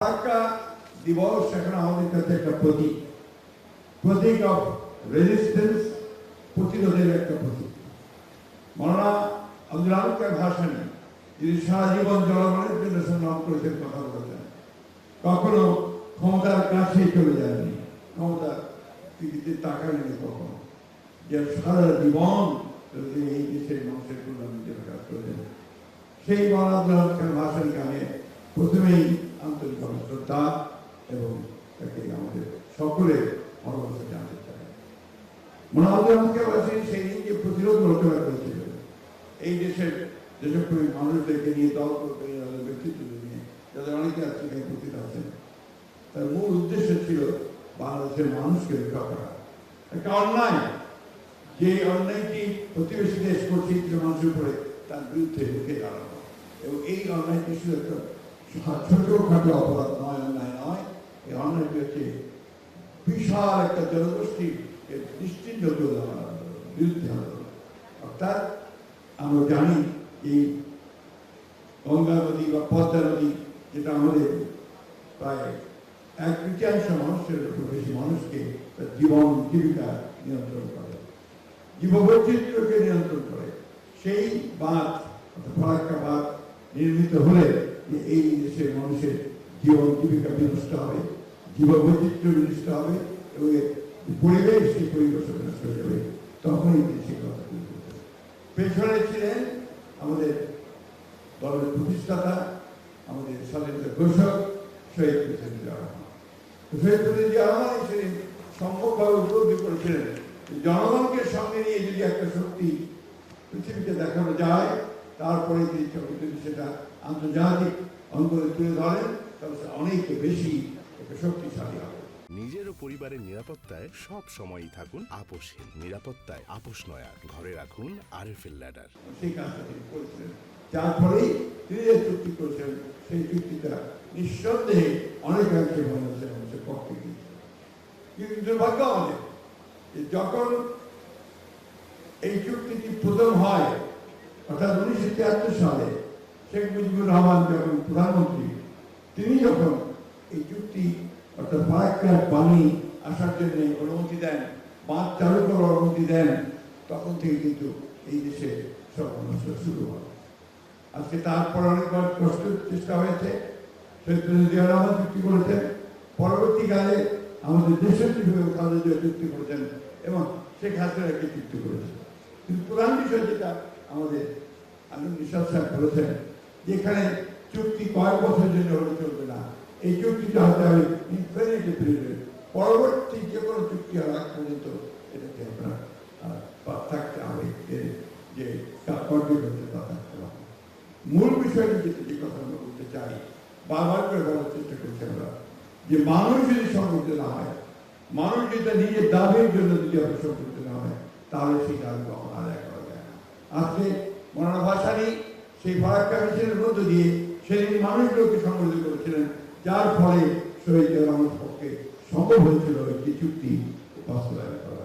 ফারাক্কা দিবস এখন আমাদের কাছে একটা প্রতীক, প্রতীক অফ রেজিস্ট্যান্স, প্রতিরোধের একটা প্রতীক। মৌলানা আব্দুল আলিমের ভাষণে যিনি সারা জীবন জনগণের জন্য সংগ্রাম করেছেন, কথা বলেছেন, কখনো ক্ষমতার কাছে চলে যায়নি, ক্ষমতা পৃথিবীতে তাকায়নি কখনো, যে সারা জীবন এই দেশের মানুষের কল্যাণের জন্য কাজ করেছেন। সেই মৌলানা আব্দুল আলিমের ভাষণকে আমি প্রথমেই আন্তরিক শ্রদ্ধা এবং তাকে আমাদের সকলের ভালোবাসা জানতে চাই। মৌলানা আব্দুল আলিমকে বলেছেন সেই দিন যে প্রতিরোধ রচনা করেছিলেন এই দেশের দেশপ্রেমী মানুষদেরকে নিয়ে, দল করতে নিয়ে, তাদের ব্যক্তিত্ব নিয়ে, যাদের অনেকে আজকে উপস্থিত আছেন, তার মূল উদ্দেশ্য ছিল বাংলাদেশের মানুষকে রক্ষা করা। একটা অন্যায়, যে অন্যায়টি প্রতিবেশী দেশ করছে মানুষের উপরে, তার বিরুদ্ধে রুখে দাঁড়ানো। এবং এই অন্যায়টি শুধু একটা ছোটখাটো অপরাধ নয়, অন্যায় নয়, এই অন্যায়টি হচ্ছে বিশাল একটা জনগোষ্ঠীর নিশ্চিন্ত বিরুদ্ধে আন্দোলন। অর্থাৎ আমরা জানি এই গঙ্গা নদী বা পদ্মা নদী, যেটা আমাদের প্রায় 1/3 মানুষের উপর বেশি মানুষকে তার জীবন জীবিকা নিয়ন্ত্রণ করে, জীববৈচিত্র্যকে নিয়ন্ত্রণ করে, সেই বাঁধ ফারাক্কা বাঁধ নির্মিত হলে এই দেশের মানুষের জীবন জীবিকা বিনষ্ট হবে, জীববৈচিত্র্য বিনষ্ট হবে এবং পরিবেশ, সেই পরিবেশ নষ্ট হয়ে যাবে। তখনই সে কথা পেছনে ছিলেন আমাদের দলের প্রতিষ্ঠাতা, আমাদের স্বাধীনতা ঘোষক শহীদ প্রেসিডেন্ট জিয়া রহমান। শহীদ প্রেসিডেন্ট জিয়া রহমান সেদিন সম্ভবভাবে উপলব্ধি করেছিলেন জনগণকে সঙ্গে নিয়ে যদি একটা শক্তি পৃথিবীতে দেখানো যায়, তারপরে তিনি সেটা আন্তর্জাতিক অঙ্গনে তুলে ধরেন, তাহলে অনেক বেশি একটা শক্তিশালী হবে। নিজের ও পরিবারের নিরাপত্তায় সব সময়ই থাকুন আপোষহীন। নিরাপত্তায় আপোষ নয়া, ঘরে রাখুন আরএফএল ল্যাডার। সেই কাজটা তিনি করেছিলেন, যার ফলেই তিনি যে চুক্তি করেছেন সেই চুক্তিটা নিঃসন্দেহে অনেকাংশে বাংলাদেশের মানুষের পক্ষে গিয়েছে। কিন্তু দুর্ভাগ্য আমাদের যে যখন এই চুক্তিটি প্রথম হয়, অর্থাৎ 1973 সালে শেখ মুজিবুর রহমান যখন প্রধানমন্ত্রী, তিনি যখন এই চুক্তি অর্থাৎ ফারাক্কার পানি আসার জন্য অনুমতি দেন, বাঁধ চালু করার অনুমতি দেন, তখন থেকে কিন্তু এই দেশে সর্বনাশ শুরু হয়। আজকে তারপর অনেকবার কষ্ট চেষ্টা হয়েছে, শহীদ প্রেসিডেন্ট জিয়া রহমান চুক্তি করেছেন, পরবর্তীকালে আমাদের দেশের খালেদা জিয়া চুক্তি করেছেন এবং শেখ হাসিনা একটি চুক্তি করেছেন। কিন্তু প্রধান বিষয় যেটা আমাদের আনন্দ নিশাদ সাহেব বলেছেন, যেখানে চুক্তি কয়েক বছরের জন্য হলে চলবে না, এই চুক্তিটা হতে হবে ইনফিনিটি পিরিয়ড, পরবর্তী যে কোনো চুক্তি হওয়ার আগ পর্যন্ত এটাকে আমরা থাকতে হবে, যে কন্ট্রিবিউশন থাকতে হবে। মূল বিষয়টি যেটা, যে কথা আমরা বলতে চাই, বারবার করে বলার চেষ্টা করছি আমরা, যে মানুষ যদি সংগঠিত না হয়, মানুষ যেটা নিজের দাবির জন্য যদি আমরা সংগঠিত না হয়, তাহলে সেই দাবি কখনো আদায় করা যায় না। আজকে মৌলানা ভাসানী সেই ফারাক্কা মিছিলের মধ্য দিয়ে সেদিন মানুষগুলোকে সংগঠিত করেছিলেন, যার ফলে শহীদ জিয়া রহমানের পক্ষে সম্ভব হয়েছিল একটি চুক্তি বাস্তবায়ন করা।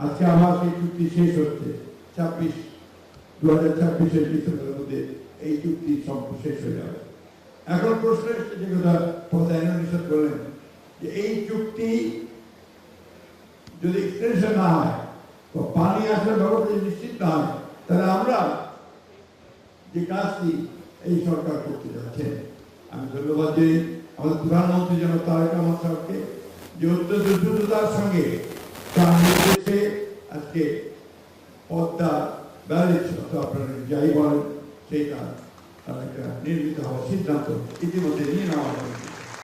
আজকে আমার সেই চুক্তি শেষ হচ্ছে 2026 ডিসেম্বরের মধ্যে এই চুক্তি শেষ হয়ে যাবে। এখন প্রশ্ন এসেছে, যে কথা নিষেধ করলেন, যে এই চুক্তি যদি এক্সটেনশন না হয়, পানি আসার ব্যবস্থা নিশ্চিত না হয়, তাহলে আমরা যে কাজটি এই সরকার করতে যাচ্ছে, আমি ধন্যবাদ দিই আমাদের প্রধানমন্ত্রী জনাব তারেক রহমান সাহেবকে, যে অত্যন্ত দ্রুততার সঙ্গে তার নির্দেশে আজকে পদ্মা ব্যারেজ, আপনারা যাই বলেন, সেই কাজ একটা নির্মিত হওয়ার সিদ্ধান্ত ইতিমধ্যে নিয়ে নেওয়া হয়েছে।